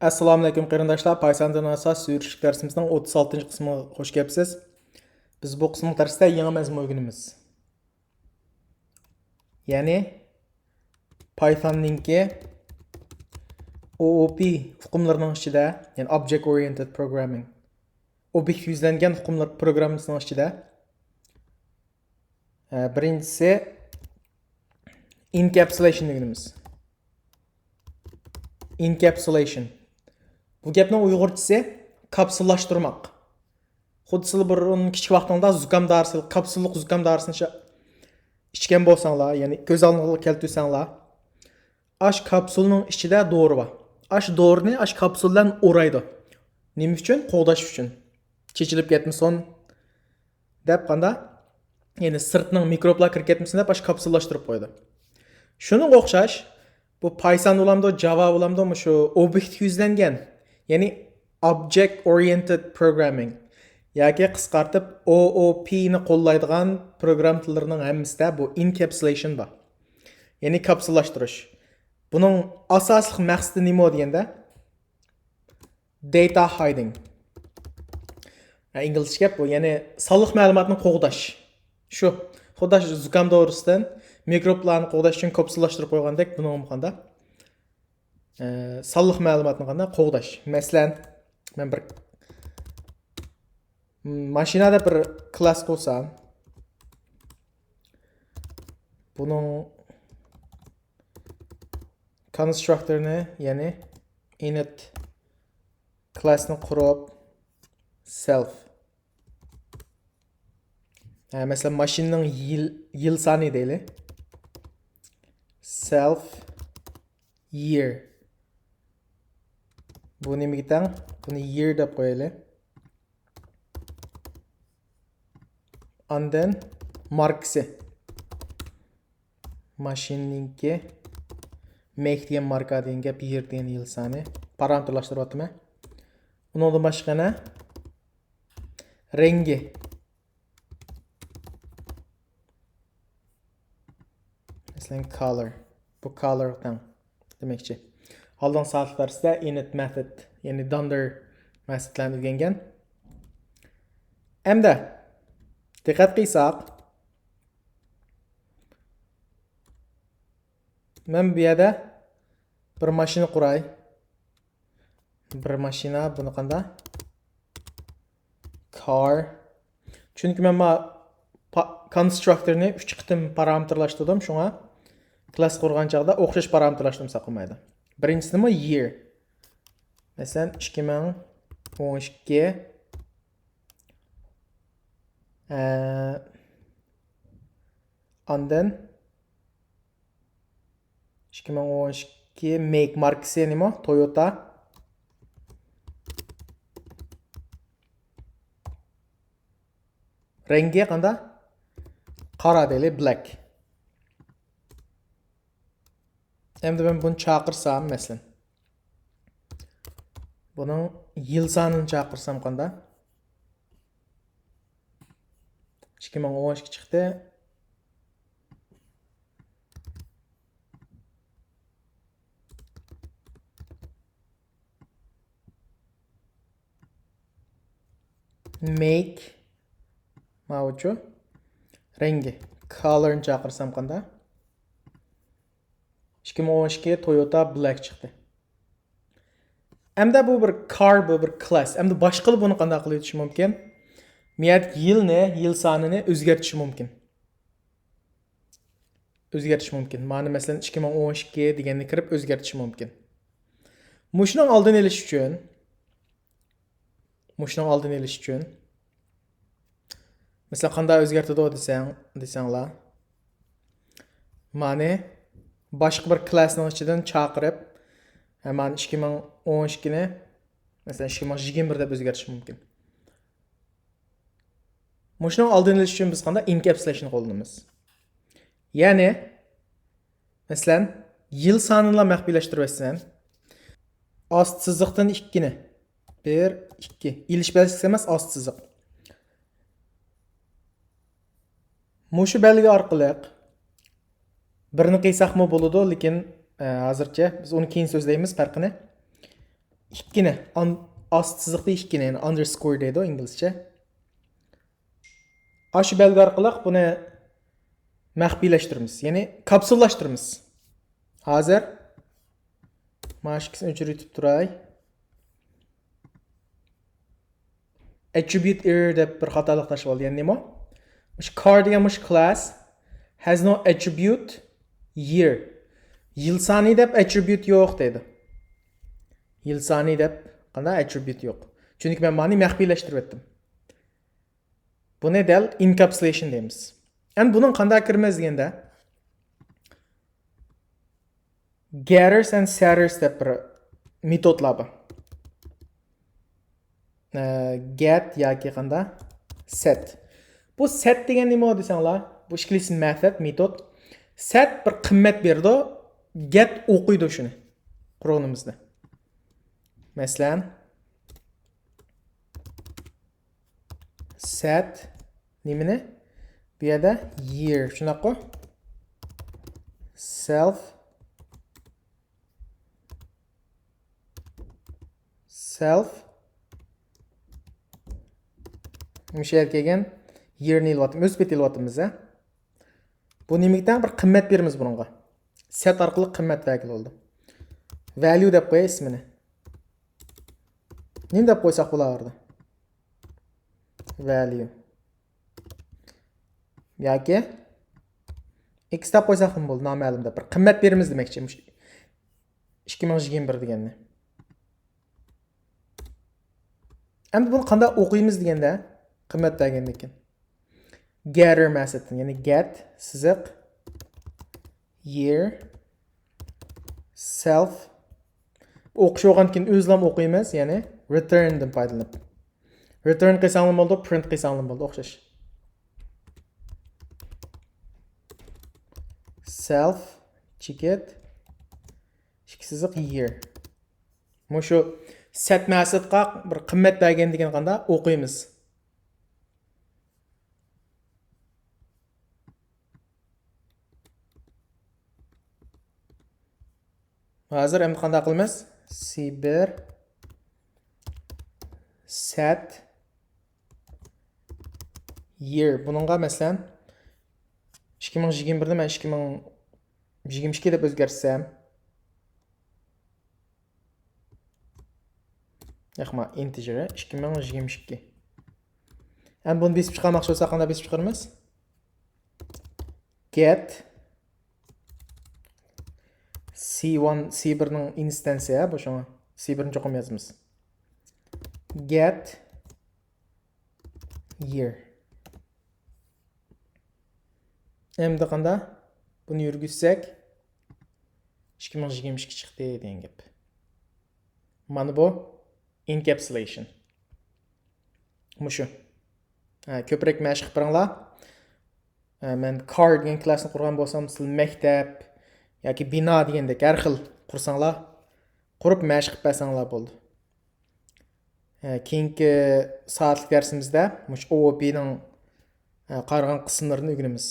Assalomu alaykum qarindoshlar. Pythondan asos suyurishlik darsimizning 36-qismiga xush kelibsiz. Biz bu qism darsda yangi mazmun o'rganamiz. Ya'ni Python'ninki OOP hukmlarining ichida, ya'ni Object Oriented Programming, obyekt yuzlangan hukmlar programmasining ichida birinchisi encapsulation deganimiz. Encapsulation. Bu gapni uyg'urchasi kapsullashtirmoq. Xuddi siz bir kichik vaqtingda zukam darisi, kapsulliq zukam darisini ichgan bo'lsanglar, ya'ni ko'z oldingizga keltirsanglar, ash kapsulning ichida dori bor. Ash dorini ash kapsuldan o'raydi. Nima uchun? Qo'g'dash uchun. Chechilib ketmasin deb qanda, ya'ni sirtning mikroblar kirib ketmasin deb ash kapsullashtirib qo'ydi. Shunga o'xshash bu Python ulamda, Java ulamda shu obyekt yuzlangan, ya'ni Object Oriented Programming yoki qisqartib OOP ni qo'llaydigan program tillarining hammasida bu encapsulation bor. Ya'ni kapsullashtirish. Buning asosli maqsadi nima deganda? Data hiding. İngilizce gap bu, ya'ni sonliq ma'lumotni qo'g'dash. Shu qo'g'dash zukam to'g'risidan mikroblarni qo'g'dash uchun kapsullashtirib qo'ygandek, buni o'qiganda sonliq ma'lumotni qanday qo'g'dash. Masalan, men bir mashinada bir klass qo'sam, buning constructorni, ya'ni init classni qurib self. Mesela maşinin yıl sani deyli. Self year. Bu nima gitan? Buni year deb qo'yaylik. And then markasi. Mashinninki make degan marka degan gap year degan yil sani parametrlashtiryaptimi? Undan boshqana rengi. Mesela color. Bu color'dan demekçi. Aldan saat dersdə init method, yani dunder metodlarını öyrənген. Hem de diqqət qilsaq, mən bu yerdə bir maşını quray. Bir maşına bunu qanda car. Çünki mən constructorni 3 qitim parametrlaşdırdım, şuna class qurğan çağda o'xshash parametrlashtirib saqlamaydi. Birinchisi nima? Year. Masalan, 2012 and then 2012 make markasi nima? Toyota. Rengi qanday? Qora deyli, black. Endi ben bunu chaqirsam, mesela. Bunun yıl sanını chaqirsam qanday? 2012 chiqdi. Make mavcu rengi color'ni chaqirsam qanday? 2012 Toyota Black çıktı. Hem de bu bir car, bu bir class. Hem de başka bunu qanday qilib o'tish mumkin? Miyat yilni, yil sonini o'zgartirish mumkin. O'zgartirish mumkin. Ma'ni masalan 2012 deganni kirib o'zgartirish mumkin. Mushning oldini olish uchun mesela qanday o'zgartirdi desanglar. Ma'ni başka bir classning ichidan chaqirib, hemen 2012 ni mesela 2021 deb o'zgartirish mumkin. Mushning oldini olish uchun biz qanday encapsulation qo'llanamiz. Ya'ni masalan, yil sonini maxfiylashtiribsan. Ost chiziqdan 2 ni 1 2 ilish belgisi emas, ost chiziq. Mushu belgi orqali birini qiysak mı buludu, lekin hozircha biz onu keyin so'zlaymiz farqini. ikkini ast chiziqda ikkini, yani underscore deydi o inglizcha. Aşı belgi arqılıq bunu məxfiləşdirimiz, yəni kapsıllaşdırımız. Hazır. Maşıqsını öçürütüb duray. Attribute error deb bir xatalıq taşıb oldu. Yəni nemo? Car deganmış class has no attribute year. Yıl sani deb attribute yo'q deydi. Yıl sani deb qanday attribute yo'q. Çünki mən mani məxfiləşdirib etdim. Bu ne del? Encapsulation deyimiz. Yani bunun qanday kirmez degende getters and setters deb bir metodlar bu. Get yoki qanday set. Bu set degan nima desanglar, bu ishlaysin metod. Set bir qimmat berdi, get o'qiydi shuni qurg'inimizda. Masalan, set nimani? Bu yerda year shunaqa self Müşer kelgan yearni ilyapmiz, o'zbek ilyapmiz. Bu nimadan bir qimmat beramiz bunga. Set orqali qimmat vakil oldu. Value deb qo'y ismini. Nima deb qo'ysak bo'lardi? Value. Yoki x deb qo'ysak ham bo'ldi, noma'lum deb bir qimmat beramiz demoqchi. 2021 deganni. Endi buni qanday o'qiymiz deganda qimmat degandan keyin getter metoddan, ya'ni get siziq year self o'qish olgan keyin o'zlam o'qiymiz, ya'ni return dan foydalanib. Return qilsam bo'ldi, print qilsam bo'ldi, o'xshash. Self cheket siziq year. Mushu set metodga bir qimmat bergan degan qanda o'qiymiz. Hozir endi qanday qilamiz? C1 set year. Bununla masalan 2021 ni men 2022 deb o'zgartsam, yaxma integer 2022. Endi buni besib chiqarmoqchi bo'lsak qanday besib chiqaramiz? Get C1 C1 ning instansiya bu shunga C1 ni cho'qim yozamiz. Get year. Endi qanday? Buni yurgizsak 2022 chiqdi degan gap. Mana bu encapsulation. Mushu. Ko'proq mashq qilinglar. Men car degan klassni qurgan bo'lsam, siz maktab yoki bino degandek har xil qursanglar, qurib mashq qilib basanglar bo'ldi. Keyingi soatlik darsimizda mush OOP ning qaragan qismlarini o'rganamiz.